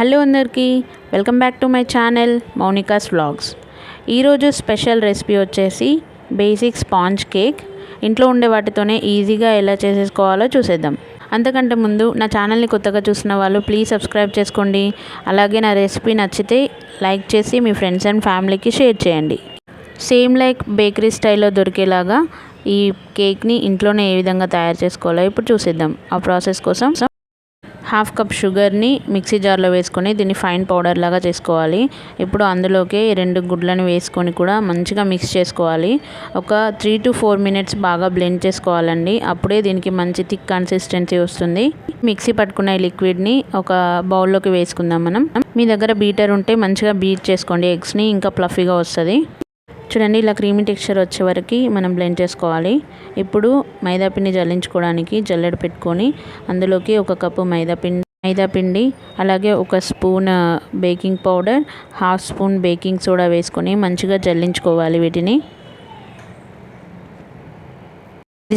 Hello అందరికీ, welcome back to my channel Mounika's vlogs. ఈరోజు special recipe వచ్చేసి బేసిక్ స్పాంజ్ కేక్. ఇంట్లో ఉండే వాటితోనే ఈజీగా ఎలా చేసేసుకోవాలో చూసేద్దాం. అంతకంటే ముందు నా ఛానల్ని కొత్తగా చూసిన వాళ్ళు ప్లీజ్ సబ్స్క్రైబ్ చేసుకోండి. అలాగే నా రెసిపీ నచ్చితే లైక్ చేసి మీ ఫ్రెండ్స్ అండ్ ఫ్యామిలీకి షేర్ చేయండి. సేమ్ లైక్ బేకరీ స్టైల్లో దొరికేలాగా ఈ కేక్ని ఇంట్లోనే ఏ విధంగా తయారు చేసుకోవాలో ఇప్పుడు చూసేద్దాం. ఆ ప్రాసెస్ కోసం 1/2 కప్ షుగర్ని మిక్సీ జార్లో వేసుకొని దీన్ని ఫైన్ పౌడర్ లాగా చేసుకోవాలి. ఇప్పుడు అందులోకి 2 గుడ్లను వేసుకొని కూడా మంచిగా మిక్స్ చేసుకోవాలి. ఒక 3 to 4 minutes బాగా బ్లెండ్ చేసుకోవాలండి. అప్పుడే దీనికి మంచి థిక్ కన్సిస్టెన్సీ వస్తుంది. మిక్సీ పట్టుకున్న ఈ లిక్విడ్ని ఒక బౌల్లోకి వేసుకుందాం మనం. మీ దగ్గర బీటర్ ఉంటే మంచిగా బీట్ చేసుకోండి ఎగ్స్ని, ఇంకా ఫ్లఫీగా వస్తుంది. చూడండి, ఇలా క్రీమీ టెక్స్చర్ వచ్చే వరకు మనం బ్లెండ్ చేసుకోవాలి. ఇప్పుడు మైదాపిండి జల్లించుకోవడానికి జల్లెడ పెట్టుకొని అందులోకి 1 కప్పు మైదాపిండి, అలాగే 1 spoon baking powder, 1/2 spoon baking soda వేసుకొని మంచిగా జల్లించుకోవాలి. వీటిని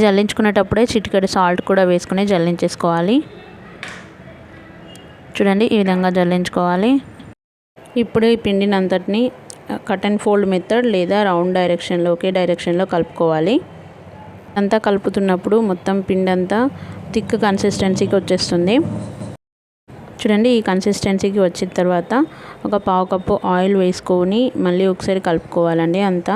జల్లించుకునేటప్పుడే చిటికెడు సాల్ట్ కూడా వేసుకొని జల్లించేసుకోవాలి. చూడండి, ఈ విధంగా జల్లించుకోవాలి. ఇప్పుడు ఈ పిండిని అంతటిని కట్ అండ్ ఫోల్డ్ మెథడ్ లేదా రౌండ్ డైరెక్షన్లో కలుపుకోవాలి. అంతా కలుపుతున్నప్పుడు మొత్తం పిండి అంతా థిక్ కన్సిస్టెన్సీకి వచ్చేస్తుంది. చూడండి, ఈ కన్సిస్టెన్సీకి వచ్చిన తర్వాత ఒక 1/2 కప్పు ఆయిల్ వేసుకొని మళ్ళీ ఒకసారి కలుపుకోవాలండి. అంతా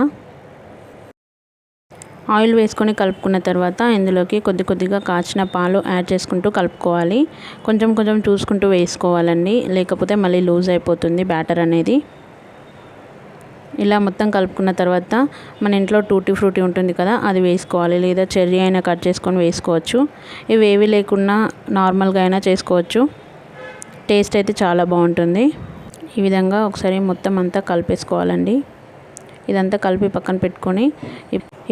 ఆయిల్ వేసుకొని కలుపుకున్న తర్వాత ఇందులోకి కొద్దిగా కాచిన పాలు యాడ్ చేసుకుంటూ కలుపుకోవాలి. కొంచెం చూసుకుంటూ వేసుకోవాలండి, లేకపోతే మళ్ళీ లూజ్ అయిపోతుంది బ్యాటర్ అనేది. ఇలా మొత్తం కలుపుకున్న తర్వాత మన ఇంట్లో టూటీ ఫ్రూటీ ఉంటుంది కదా, అది వేసుకోవాలి. లేదా చెర్రీ అయినా కట్ చేసుకొని వేసుకోవచ్చు. ఇవి ఏవి లేకున్నా నార్మల్గా అయినా చేసుకోవచ్చు. టేస్ట్ అయితే చాలా బాగుంటుంది. ఈ విధంగా ఒకసారి మొత్తం అంతా కలిపేసుకోవాలండి. ఇదంతా కలిపి పక్కన పెట్టుకొని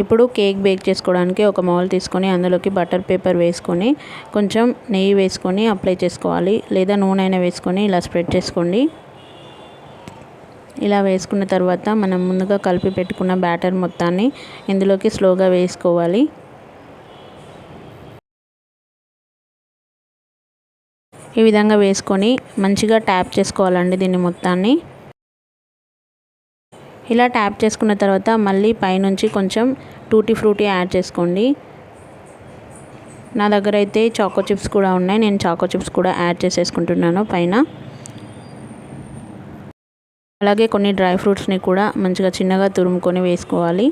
ఇప్పుడు కేక్ బేక్ చేసుకోవడానికి ఒక మౌల్ తీసుకొని అందులోకి బటర్ పేపర్ వేసుకొని కొంచెం నెయ్యి వేసుకొని అప్లై చేసుకోవాలి. లేదా నూనె అయినా వేసుకొని ఇలా స్ప్రెడ్ చేసుకోండి. ఇలా వేసుకున్న తర్వాత మనం ముందుగా కలిపి పెట్టుకున్న బ్యాటర్ మొత్తాన్ని ఇందులోకి స్లోగా వేసుకోవాలి. ఈ విధంగా వేసుకొని మంచిగా ట్యాప్ చేసుకోవాలండి దీన్ని మొత్తాన్ని. ఇలా ట్యాప్ చేసుకున్న తర్వాత మళ్ళీ పైనుంచి కొంచెం టూటీ ఫ్రూటీ యాడ్ చేసుకోండి. నా దగ్గర అయితే చాకో చిప్స్ కూడా ఉన్నాయి. నేను చాకో చిప్స్ కూడా యాడ్ చేసేసుకుంటున్నాను పైన. అలాగే కొన్ని డ్రై ఫ్రూట్స్ని కూడా మంచిగా చిన్నగా తురుముకొని వేసుకోవాలి.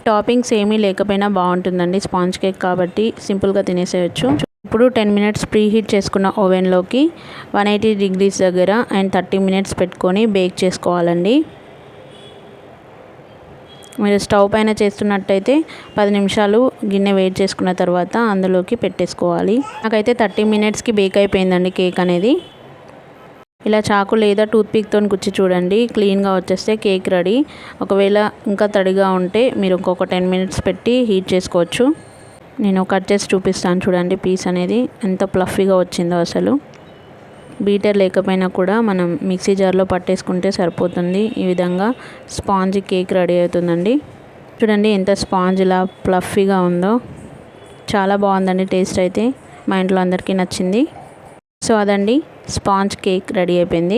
టాపింగ్స్ ఏమీ లేకపోయినా బాగుంటుందండి. స్పాంజ్ కేక్ కాబట్టి సింపుల్గా తినేసేయచ్చు. ఇప్పుడు 10 minutes ప్రీ హీట్ చేసుకున్న ఓవెన్లోకి 180 degrees దగ్గర అండ్ 30 minutes పెట్టుకొని బేక్ చేసుకోవాలండి. మీరు స్టవ్ పైన చేస్తున్నట్టయితే 10 నిమిషాలు గిన్నె వేడి చేసుకున్న తర్వాత అందులోకి పెట్టేసుకోవాలి. నాకైతే 30 minutesకి బేక్ అయిపోయిందండి కేక్ అనేది. ఇలా చాకు లేదా టూత్పిక్తో గుచ్చి చూడండి, క్లీన్గా వచ్చేస్తే కేక్ రెడీ. ఒకవేళ ఇంకా తడిగా ఉంటే మీరు ఇంకొక 10 minutes పెట్టి హీట్ చేసుకోవచ్చు. నేను కట్ చేసి చూపిస్తాను చూడండి, పీస్ అనేది ఎంత ఫ్లఫీగా వచ్చిందో. అసలు బీటర్ లేకపోయినా కూడా మనం మిక్సీ జార్లో పట్టేసుకుంటే సరిపోతుంది. ఈ విధంగా స్పాంజ్ కేక్ రెడీ అవుతుందండి. చూడండి ఎంత స్పాంజ్ ఇలా ఫ్లఫీగా ఉందో. చాలా బాగుందండి టేస్ట్ అయితే. మా ఇంట్లో అందరికీ నచ్చింది. సో అదండి, స్పాంజ్ కేక్ రెడీ అయిపోయింది.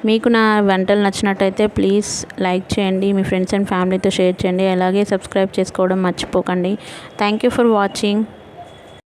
మీకు నా వంటలు నచ్చినట్టయితే ప్లీజ్ లైక్ చేయండి, మీ ఫ్రెండ్స్ అండ్ ఫ్యామిలీతో షేర్ చేయండి. అలాగే సబ్స్క్రైబ్ చేసుకోవడం మర్చిపోకండి. Thank you for watching.